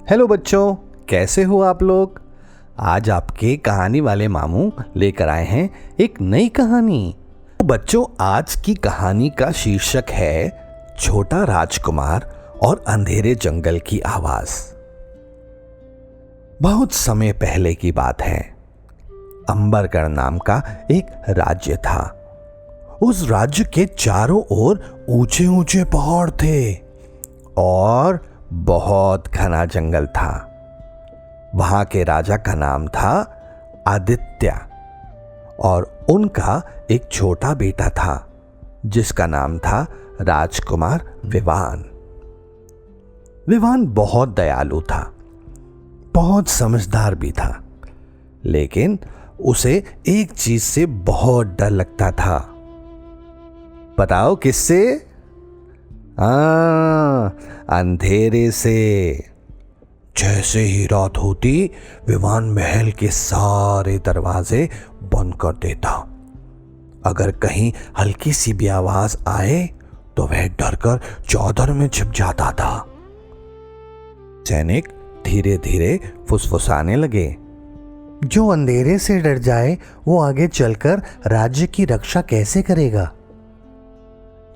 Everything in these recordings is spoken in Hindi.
हेलो बच्चों, कैसे हो आप लोग। आज आपके कहानी वाले मामू लेकर आए हैं एक नई कहानी। तो बच्चों, आज की कहानी का शीर्षक है छोटा राजकुमार और अंधेरे जंगल की आवाज। बहुत समय पहले की बात है। अंबरगढ़ नाम का एक राज्य था। उस राज्य के चारों ओर ऊंचे ऊंचे पहाड़ थे और बहुत घना जंगल था। वहां के राजा का नाम था आदित्य और उनका एक छोटा बेटा था जिसका नाम था राजकुमार विवान। विवान बहुत दयालु था, बहुत समझदार भी था, लेकिन उसे एक चीज से बहुत डर लगता था। बताओ किससे? अंधेरे से। जैसे ही रात होती, विवान महल के सारे दरवाजे बंद कर देता। अगर कहीं हल्की सी भी आवाज आए तो वह डरकर चादर में छिप जाता था। सैनिक धीरे धीरे फुसफुसाने लगे, जो अंधेरे से डर जाए वो आगे चलकर राज्य की रक्षा कैसे करेगा।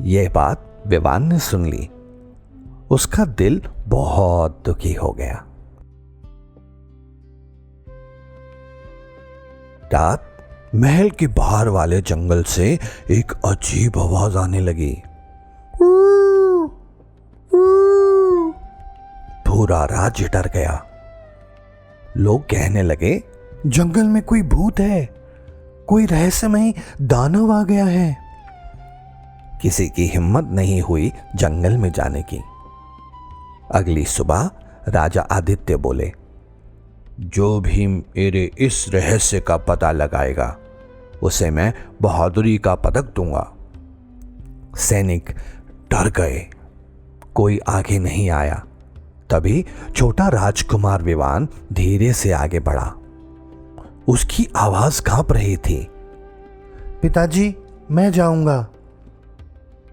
यह बात विवान ने सुन ली। उसका दिल बहुत दुखी हो गया। रात महल के बाहर वाले जंगल से एक अजीब आवाज आने लगी। पूरा राज्य डर गया। लोग कहने लगे, जंगल में कोई भूत है, कोई रहस्यमयी दानव आ गया है। किसी की हिम्मत नहीं हुई जंगल में जाने की। अगली सुबह राजा आदित्य बोले, जो भी मेरे इस रहस्य का पता लगाएगा उसे मैं बहादुरी का पदक दूंगा। सैनिक डर गए, कोई आगे नहीं आया। तभी छोटा राजकुमार विवान धीरे से आगे बढ़ा। उसकी आवाज कांप रही थी। पिताजी, मैं जाऊंगा।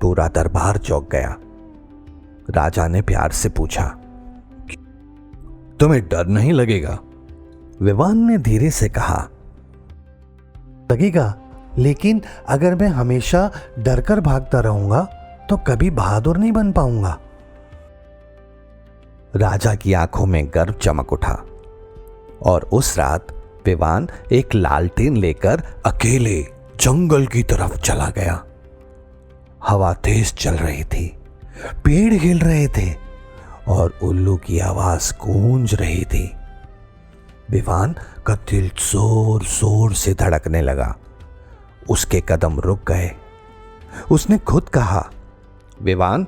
पूरा दरबार चौंक गया। राजा ने प्यार से पूछा, तुम्हें डर नहीं लगेगा? विवान ने धीरे से कहा, लगेगा, लेकिन अगर मैं हमेशा डरकर भागता रहूंगा तो कभी बहादुर नहीं बन पाऊंगा। राजा की आंखों में गर्व चमक उठा और उस रात विवान एक लालटेन लेकर अकेले जंगल की तरफ चला गया। हवा तेज चल रही थी, पेड़ हिल रहे थे और उल्लू की आवाज गूंज रही थी। विवान का दिल जोर जोर से धड़कने लगा। उसके कदम रुक गए। उसने खुद कहा, विवान,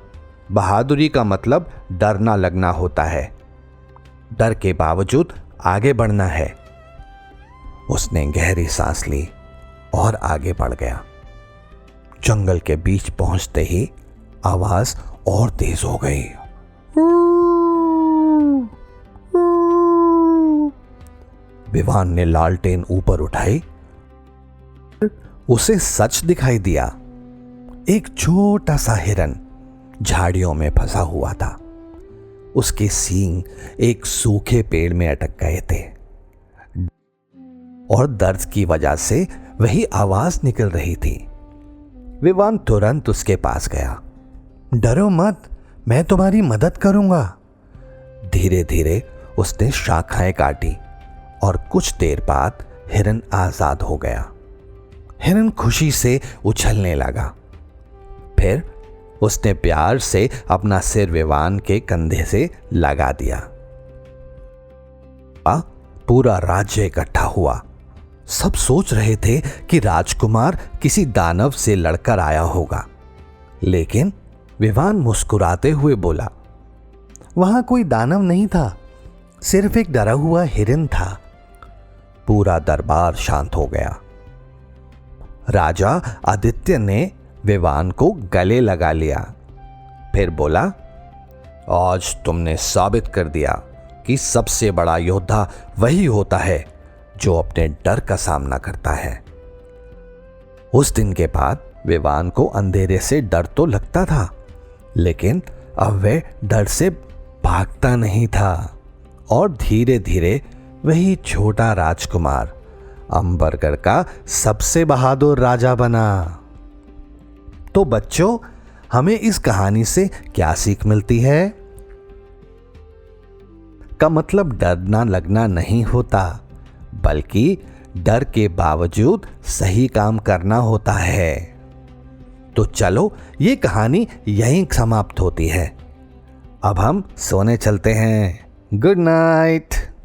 बहादुरी का मतलब डर ना लगना होता है, डर के बावजूद आगे बढ़ना है। उसने गहरी सांस ली और आगे बढ़ गया। जंगल के बीच पहुंचते ही आवाज और तेज हो गई। विवान ने लालटेन ऊपर उठाई। उसे सच दिखाई दिया। एक छोटा सा हिरन झाड़ियों में फंसा हुआ था। उसके सींग एक सूखे पेड़ में अटक गए थे और दर्द की वजह से वही आवाज निकल रही थी। विवान तुरंत उसके पास गया। डरो मत, मैं तुम्हारी मदद करूंगा। धीरे धीरे उसने शाखाएं काटी और कुछ देर बाद हिरन आजाद हो गया। हिरन खुशी से उछलने लगा। फिर उसने प्यार से अपना सिर विवान के कंधे से लगा दिया। पूरा राज्य इकट्ठा हुआ। सब सोच रहे थे कि राजकुमार किसी दानव से लड़कर आया होगा, लेकिन विवान मुस्कुराते हुए बोला, वहां कोई दानव नहीं था, सिर्फ एक डरा हुआ हिरन था। पूरा दरबार शांत हो गया। राजा आदित्य ने विवान को गले लगा लिया। फिर बोला, आज तुमने साबित कर दिया कि सबसे बड़ा योद्धा वही होता है जो अपने डर का सामना करता है। उस दिन के बाद विवान को अंधेरे से डर तो लगता था, लेकिन अब वह डर से भागता नहीं था, और धीरे धीरे वही छोटा राजकुमार अंबरगढ़ का सबसे बहादुर राजा बना। तो बच्चों, हमें इस कहानी से क्या सीख मिलती है? का मतलब डरना लगना नहीं होता, बल्कि डर के बावजूद सही काम करना होता है। तो चलो, ये कहानी यहीं समाप्त होती है। अब हम सोने चलते हैं। Good night.